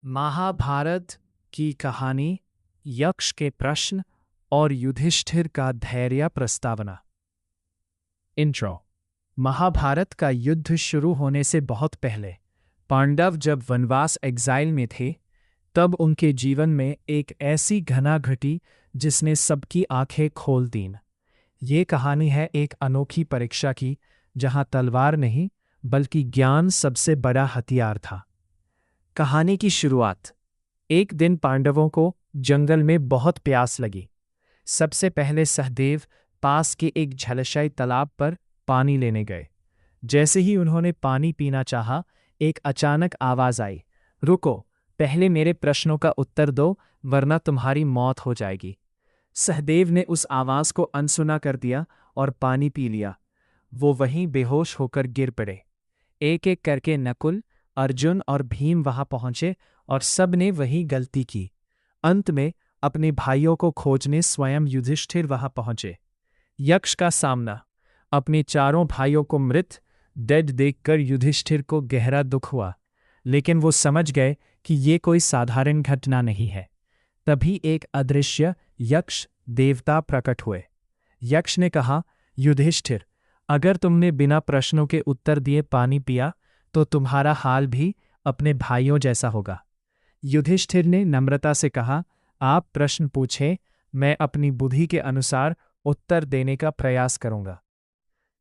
महाभारत की कहानी, यक्ष के प्रश्न और युधिष्ठिर का धैर्य प्रस्तावना। इंट्रो। महाभारत का युद्ध शुरू होने से बहुत पहले पांडव जब वनवास एग्जाइल में थे, तब उनके जीवन में एक ऐसी घटना घटी जिसने सबकी आंखें खोल दीं। ये कहानी है एक अनोखी परीक्षा की, जहां तलवार नहीं बल्कि ज्ञान सबसे बड़ा हथियार था। कहानी की शुरुआत। एक दिन पांडवों को जंगल में बहुत प्यास लगी। सबसे पहले सहदेव पास के एक जलाशय तालाब पर पानी लेने गए। जैसे ही उन्होंने पानी पीना चाहा, एक अचानक आवाज आई, रुको, पहले मेरे प्रश्नों का उत्तर दो, वरना तुम्हारी मौत हो जाएगी। सहदेव ने उस आवाज को अनसुना कर दिया और पानी पी लिया। वो वहीं बेहोश होकर गिर पड़े। एक एक करके नकुल, अर्जुन और भीम वहां पहुंचे और सब ने वही गलती की। अंत में अपने भाइयों को खोजने स्वयं युधिष्ठिर वहां पहुंचे। यक्ष का सामना। अपने चारों भाइयों को मृत डेड देखकर युधिष्ठिर को गहरा दुख हुआ, लेकिन वो समझ गए कि ये कोई साधारण घटना नहीं है। तभी एक अदृश्य यक्ष देवता प्रकट हुए। यक्ष ने कहा, युधिष्ठिर, अगर तुमने बिना प्रश्नों के उत्तर दिए पानी पिया तो तुम्हारा हाल भी अपने भाइयों जैसा होगा। युधिष्ठिर ने नम्रता से कहा, आप प्रश्न पूछें, मैं अपनी बुद्धि के अनुसार उत्तर देने का प्रयास करूंगा।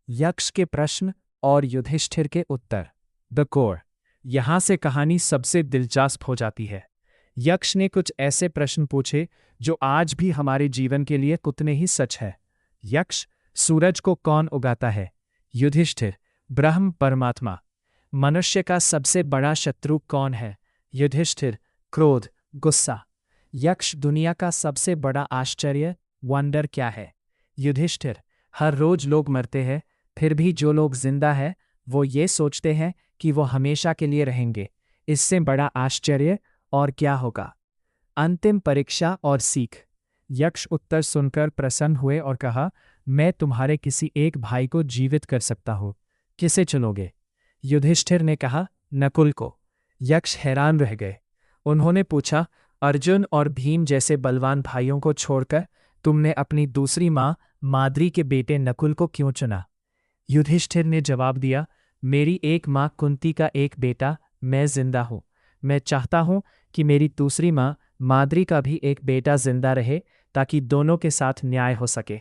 यक्ष के प्रश्न और युधिष्ठिर के उत्तर। The core. यहां से कहानी सबसे दिलचस्प हो जाती है। यक्ष ने कुछ ऐसे प्रश्न पूछे जो आज भी हमारे जीवन के लिए उतने ही सच है। यक्ष, सूरज को कौन उगाता है? युधिष्ठिर, ब्रह्म परमात्मा। मनुष्य का सबसे बड़ा शत्रु कौन है? युधिष्ठिर, क्रोध, गुस्सा। यक्ष, दुनिया का सबसे बड़ा आश्चर्य वंडर क्या है? युधिष्ठिर, हर रोज लोग मरते हैं, फिर भी जो लोग जिंदा हैं वो ये सोचते हैं कि वो हमेशा के लिए रहेंगे। इससे बड़ा आश्चर्य और क्या होगा? अंतिम परीक्षा और सीख। यक्ष उत्तर सुनकर प्रसन्न हुए और कहा, मैं तुम्हारे किसी एक भाई को जीवित कर सकता हूं। किसे चुनोगे? युधिष्ठिर ने कहा, नकुल को। यक्ष हैरान रह गए। उन्होंने पूछा, अर्जुन और भीम जैसे बलवान भाइयों को छोड़कर तुमने अपनी दूसरी मां माद्री के बेटे नकुल को क्यों चुना? युधिष्ठिर ने जवाब दिया, मेरी एक मां कुंती का एक बेटा, मैं जिंदा हूं। मैं चाहता हूं कि मेरी दूसरी मां माद्री का भी एक बेटा जिंदा रहे, ताकि दोनों के साथ न्याय हो सके।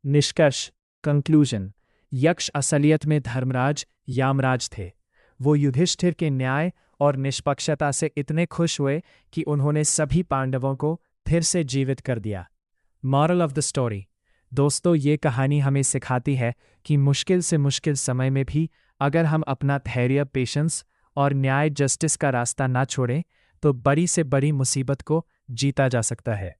निष्कर्ष, कंक्लूजन। यक्ष असलियत में धर्मराज यामराज थे। वो युधिष्ठिर के न्याय और निष्पक्षता से इतने खुश हुए कि उन्होंने सभी पांडवों को फिर से जीवित कर दिया। Moral of the story. दोस्तों, ये कहानी हमें सिखाती है कि मुश्किल से मुश्किल समय में भी अगर हम अपना धैर्य, पेशेंस और न्याय जस्टिस का रास्ता ना छोड़ें तो बड़ी से बड़ी मुसीबत को जीता जा सकता है।